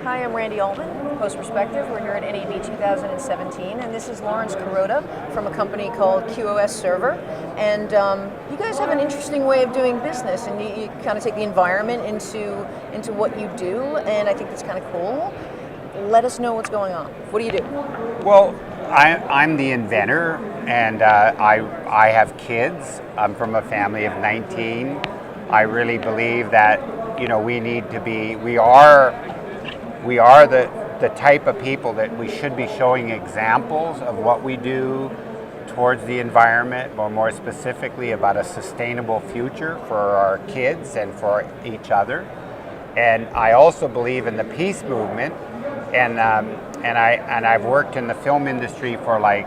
Hi, I'm Randy Altman, Post Perspective. We're here at NAB 2017, and this is Lawrence Kuroda from a company called QoS Server. And you guys have an interesting way of doing business, and you kind of take the environment into what you do, and I think that's kind of cool. Let us know what's going on. What do you do? Well, I'm the inventor, and I have kids. I'm from a family of 19. I really believe that we are the type of people that we should be showing examples of what we do towards the environment, or more specifically about a sustainable future for our kids and for each other. And I also believe in the peace movement, and I've worked in the film industry for like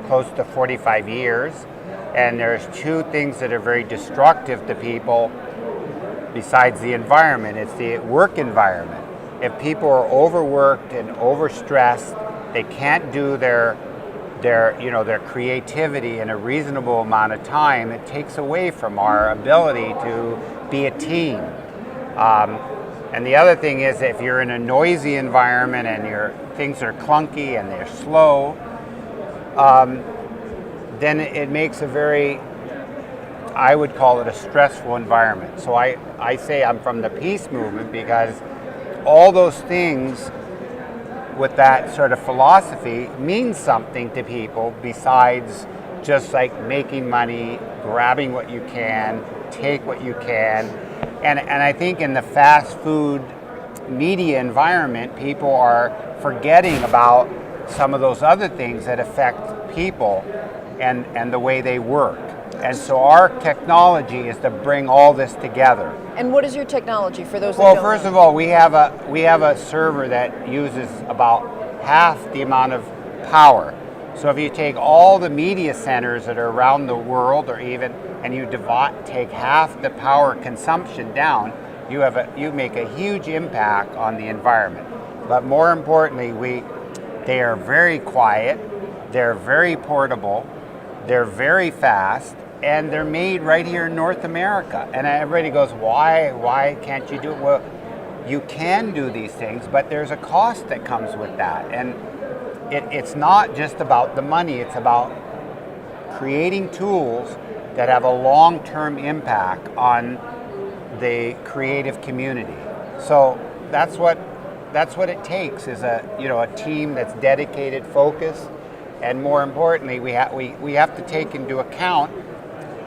close to 45 years, and there's two things that are very destructive to people besides the environment. It's the work environment. If people are overworked and overstressed, they can't do their creativity in a reasonable amount of time. It takes away from our ability to be a team. And the other thing is, if you're in a noisy environment and things are clunky and they're slow, then it makes I would call it a stressful environment. So I say I'm from the peace movement because all those things with that sort of philosophy means something to people besides just like making money, grabbing what you can, take what you can. And I think in the fast food media environment, people are forgetting about some of those other things that affect people and the way they work. And so our technology is to bring all this together. And what is your technology for those that Well, don't first know? of all, we have a server that uses about half the amount of power. So if you take all the media centers that are around the world, and you take half the power consumption down, you make a huge impact on the environment. But more importantly, they are very quiet, they're very portable, they're very fast, and they're made right here in North America. And everybody goes, why can't you do it? Well, you can do these things, but there's a cost that comes with that. And it's not just about the money, it's about creating tools that have a long-term impact on the creative community. So that's what it takes, is a team that's dedicated, focused, and more importantly, we have to take into account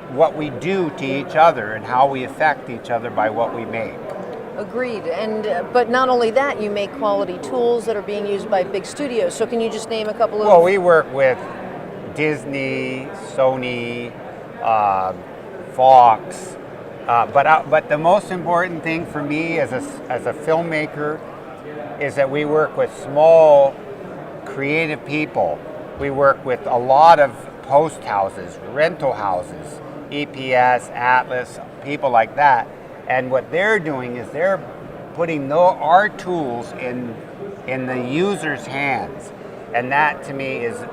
what we do to each other and how we affect each other by what we make. Agreed. And but not only that, you make quality tools that are being used by big studios. So can you just name a couple of? Well, we work with Disney, Sony, Fox, but the most important thing for me as a filmmaker is that we work with small, creative people. We work with a lot of post houses, rental houses, EPS, Atlas, people like that. And what they're doing is they're putting our tools in the user's hands. And that to me is,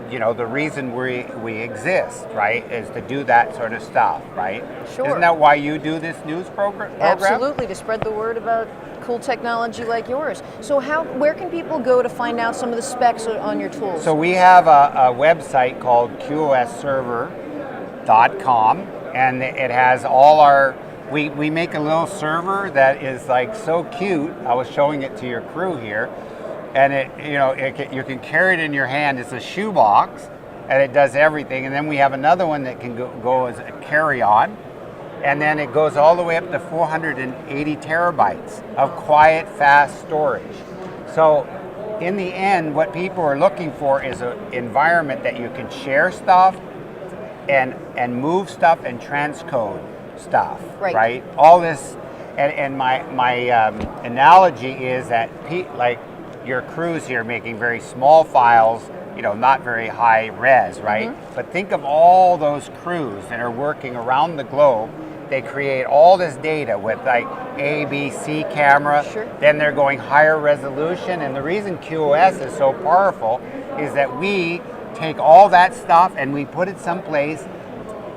the reason we exist, right? Is to do that sort of stuff, right? Sure. Isn't that why you do this news program? Absolutely, to spread the word about cool technology like yours. So where can people go to find out some of the specs on your tools? So we have a website called QoSserver.com, and it has all our, we make a little server that is like so cute. I was showing it to your crew here, and you can carry it in your hand. It's a shoebox, and it does everything. And then we have another one that can go as a carry-on, and then it goes all the way up to 480 terabytes of quiet, fast storage. So in the end, what people are looking for is an environment that you can share stuff and move stuff and transcode stuff, right? All this, and my analogy is that like your crews here making very small files, not very high res, right? Mm-hmm. But think of all those crews that are working around the globe. They create all this data with like A, B, C camera. Sure. Then they're going higher resolution. And the reason QoS is so powerful is that we take all that stuff and we put it someplace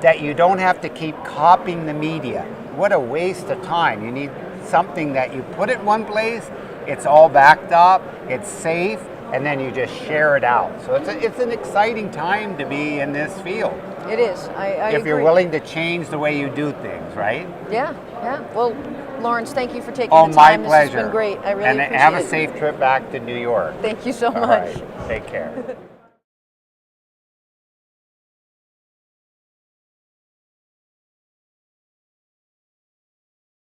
that you don't have to keep copying the media. What a waste of time. You need something that you put it one place it's all backed up, it's safe, and then you just share it out. So it's an exciting time to be in this field. It is. I if you're agree. willing to change the way you do things, right? Yeah, yeah. Well, Lawrence, thank you for taking Oh, the my time. pleasure. This has been great. I really and appreciate have a it. safe trip back to New York. Thank you so All much. right. Take care.